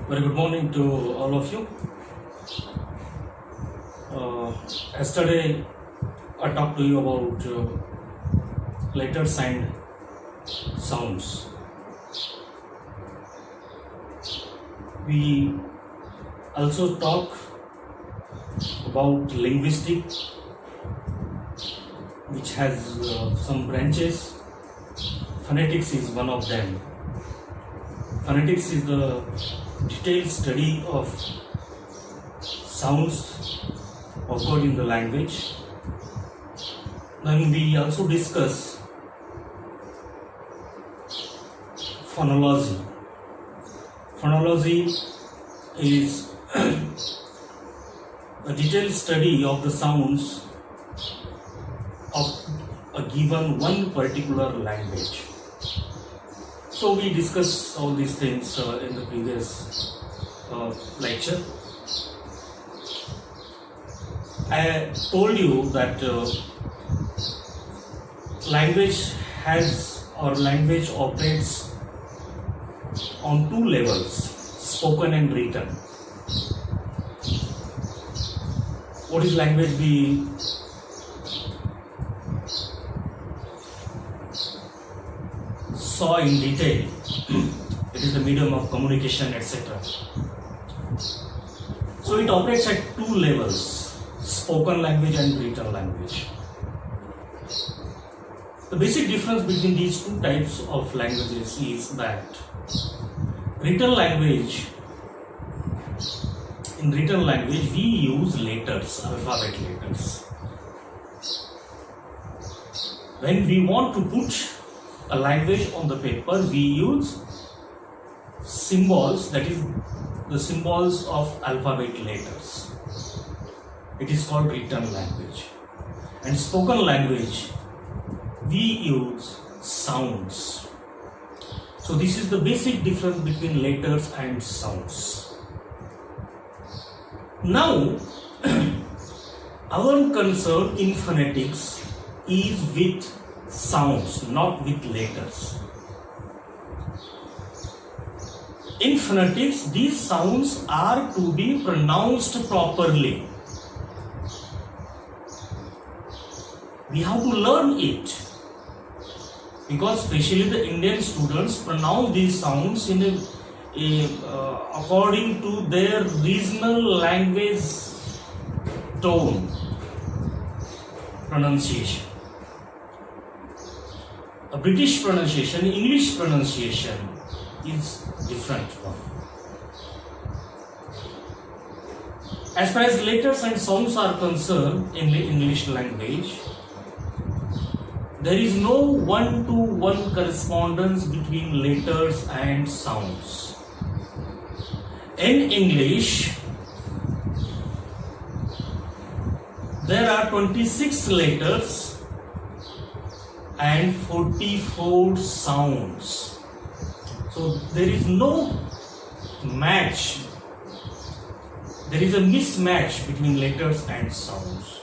Very good morning to all of you. Yesterday, I talked to you about letters and sounds. We also talk about linguistics, which has some branches. Phonetics is one of them. Phonetics is the detailed study of sounds occurred in the language. Then we also discuss phonology. Phonology is a detailed study of the sounds of a given one particular language. So we discussed all these things in the previous lecture. I told you that language operates on two levels, spoken and written. What is language? We saw in detail. It is the medium of communication, etc. So it operates at two levels, spoken language and written language. The basic difference between these two types of languages is that in written language we use letters, alphabet letters. When we want to put a language on the paper, we use symbols, that is the symbols of alphabet letters. It is called written language. And spoken language, we use sounds. So this is the basic difference between letters and sounds. Now, our concern in phonetics is with sounds, not with letters. In phonetics, these sounds are to be pronounced properly. We have to learn it, because especially the Indian students pronounce these sounds in according to their regional language tone pronunciation. A British pronunciation, English pronunciation is different one. As far as letters and sounds are concerned in the English language, there is no one-to-one correspondence between letters and sounds. In English, there are 26 letters and 44 sounds. So there is no match. There is a mismatch between letters and sounds.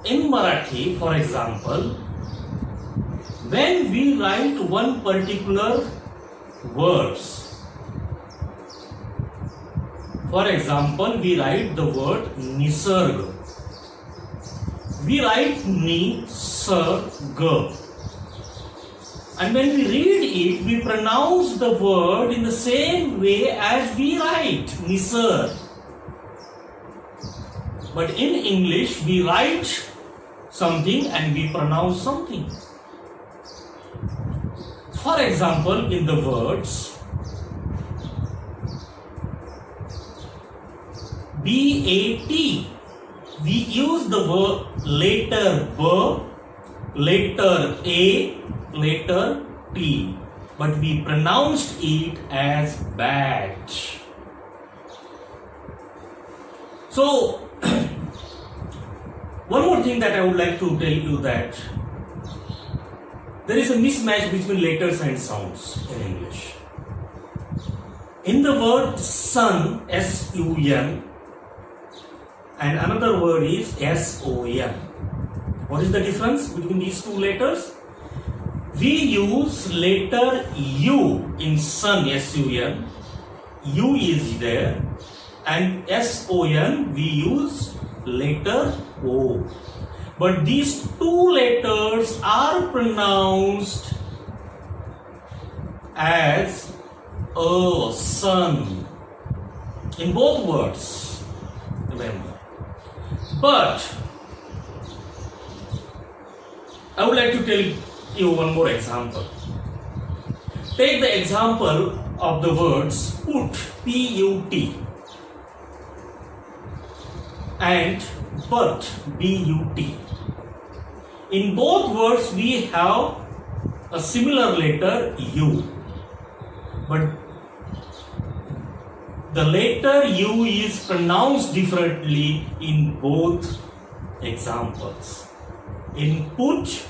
In Marathi, for example, when we write one particular words, for example, we write the word nisarg. We write ni-sar-ga. And when we read it, we pronounce the word in the same way as we write nisar. But in English, we write something and we pronounce something. For example, in the words B-A-T, we use the word letter B, letter A, letter T, but we pronounced it as bat. So, one more thing that I would like to tell you, that there is a mismatch between letters and sounds in English. In the word sun, S-U-N, and another word is S-O-N. What is the difference between these two letters? we use letter U in sun, S-U-N. U is there, and S-O-N we use letter O. But these two letters are pronounced as a sun in both words, remember. But I would like to tell you one more example. Take the example of the words put, P-U-T, and but, B-U-T. In both words we have a similar letter U, but the letter U is pronounced differently in both examples. In put,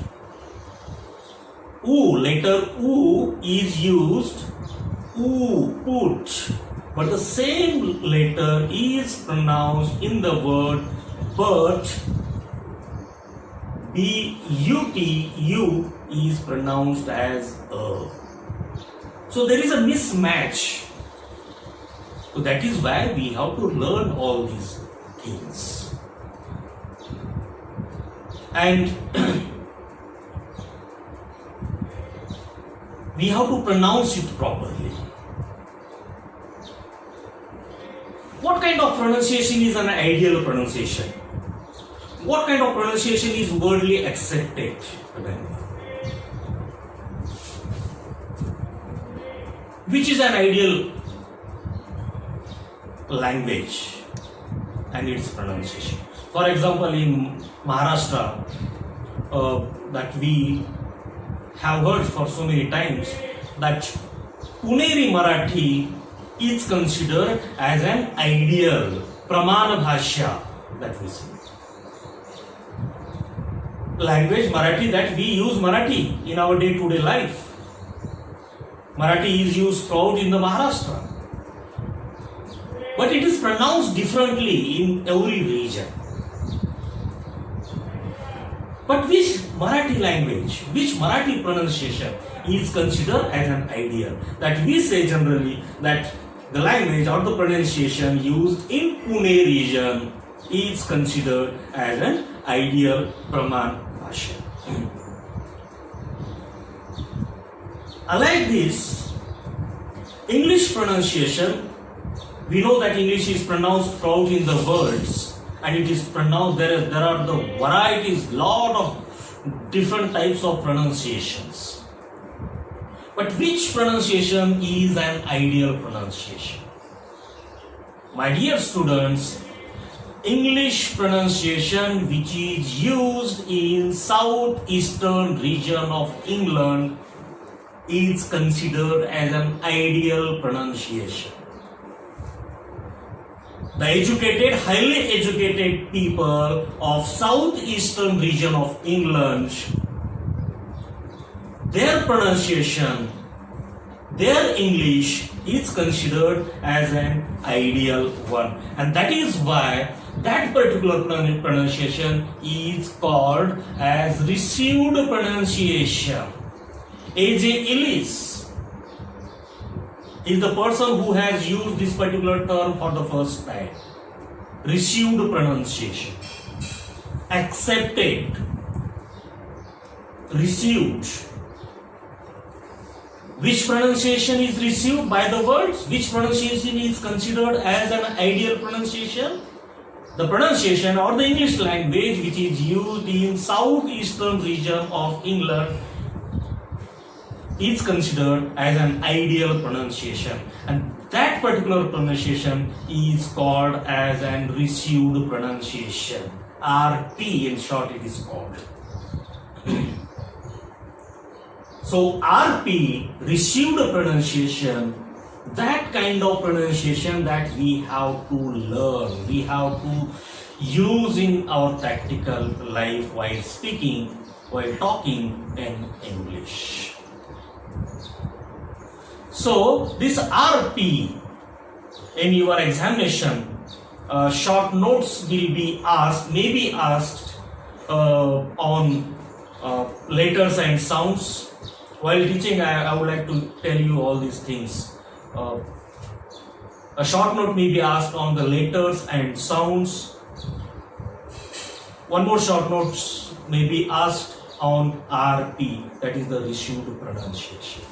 U, letter U is used, U, put, but the same letter is pronounced in the word but, B-U-T, U is pronounced as a. So there is a mismatch. So that is why we have to learn all these things. And we have to pronounce it properly. What kind of pronunciation is an ideal pronunciation? What kind of pronunciation is widely accepted? Which is an ideal language and its pronunciation? For example, in Maharashtra, that we have heard for so many times that Puneri Marathi is considered as an ideal Pramana Bhashya, that we say. Language Marathi, that we use Marathi in our day-to-day life. Marathi is used throughout in the Maharashtra. But it is pronounced differently in every region. But which Marathi language, which Marathi pronunciation is considered as an ideal? That we say generally that the language or the pronunciation used in Pune region is considered as an ideal Praman Bhashya. Unlike this, English pronunciation, we know that English is pronounced throughout in the words, and it is pronounced, there are the varieties, lot of different types of pronunciations. But which pronunciation is an ideal pronunciation? My dear students, English pronunciation which is used in southeastern region of England is considered as an ideal pronunciation. The educated, highly educated people of southeastern region of England, their pronunciation, their English is considered as an ideal one. And that is why that particular pronunciation is called as received pronunciation. A.J. Ellis is the person who has used this particular term for the first time. Received pronunciation. Accepted. Received. Which pronunciation is received by the words? Which pronunciation is considered as an ideal pronunciation? The pronunciation or the English language which is used in southeastern region of England is considered as an ideal pronunciation, and that particular pronunciation is called as an received pronunciation. RP in short it is called. So RP, received pronunciation, that kind of pronunciation that we have to learn, we have to use in our practical life while speaking, while talking in English. So this RP, in your examination, short notes will be asked, may be asked on letters and sounds, while teaching, I would like to tell you all these things. A short note may be asked on the letters and sounds. One more short note may be asked on RP, that is the ratio to pronunciation.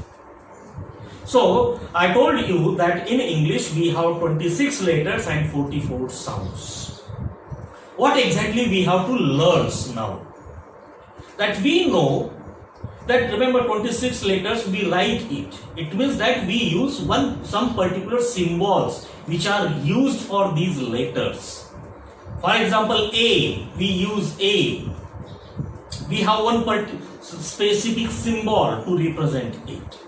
So, I told you that in English we have 26 letters and 44 sounds. What exactly we have to learn now? That we know that, remember, 26 letters, we write it. It means that we use some particular symbols which are used for these letters. For example, A, we use A. We have one specific symbol to represent it.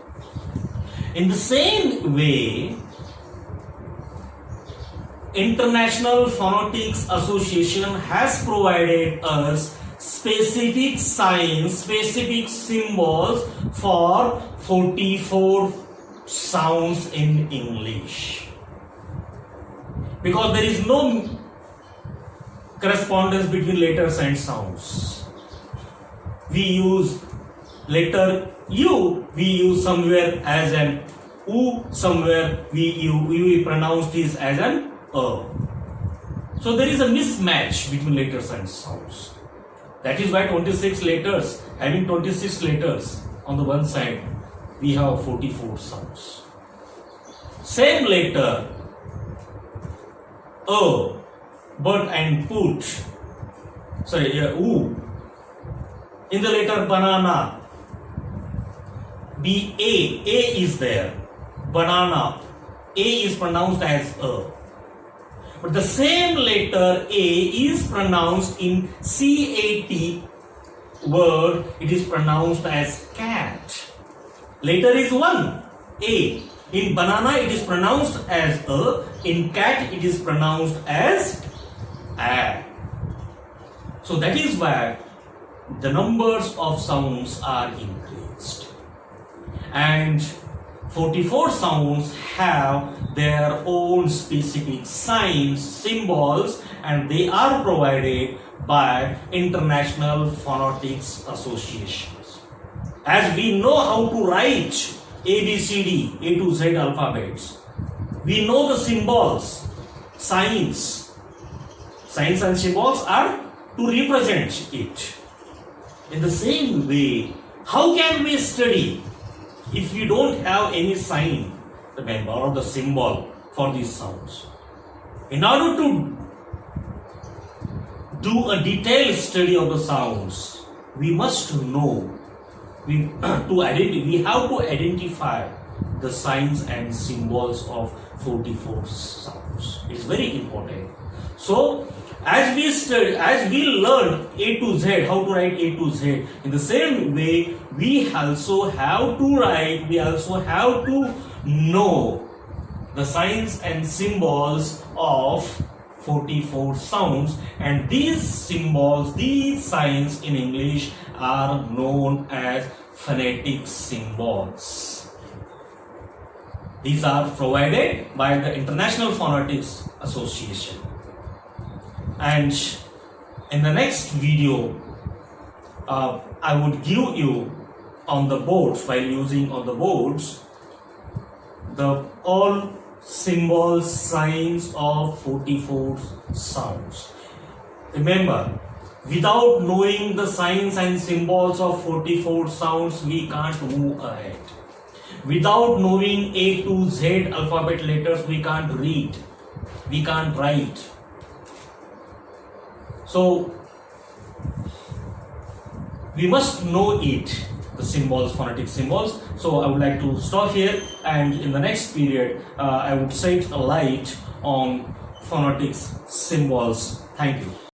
In the same way, International Phonetics Association has provided us specific signs, specific symbols for 44 sounds in English. Because there is no correspondence between letters and sounds. We use letter U, we use somewhere as an U, somewhere we pronounce this as an A. So there is a mismatch between letters and sounds. That is why 26 letters, having 26 letters on the one side, we have 44 sounds. Same letter, A, but and put, U. In the letter banana, A is there. Banana, A is pronounced as A. But the same letter A is pronounced in CAT word, it is pronounced as cat. Letter is one, A. In banana it is pronounced as A. In cat it is pronounced as A. So that is why the numbers of sounds are increased. And 44 sounds have their own specific signs, symbols, and they are provided by International Phonetics Associations. As we know how to write ABCD, A to Z alphabets, we know the symbols, signs. Signs and symbols are to represent it. In the same way, how can we study if we don't have any sign, remember, or the symbol for these sounds? In order to do a detailed study of the sounds, we must know, we have to identify the signs and symbols of 44 sounds. It's very important. So, as we learn A to Z, how to write A to Z, in the same way, we also have to know the signs and symbols of 44 sounds, and these symbols, these signs in English are known as phonetic symbols. These are provided by the International Phonetics Association. And in the next video, I would give you on the boards, while using on the boards, the all symbols, signs of 44 sounds. Remember, without knowing the signs and symbols of 44 sounds, we can't move ahead. Without knowing A to Z alphabet letters, we can't read, we can't write. So, we must know it, the symbols, phonetic symbols. So, I would like to stop here, and in the next period, I would shed a light on phonetics symbols. Thank you.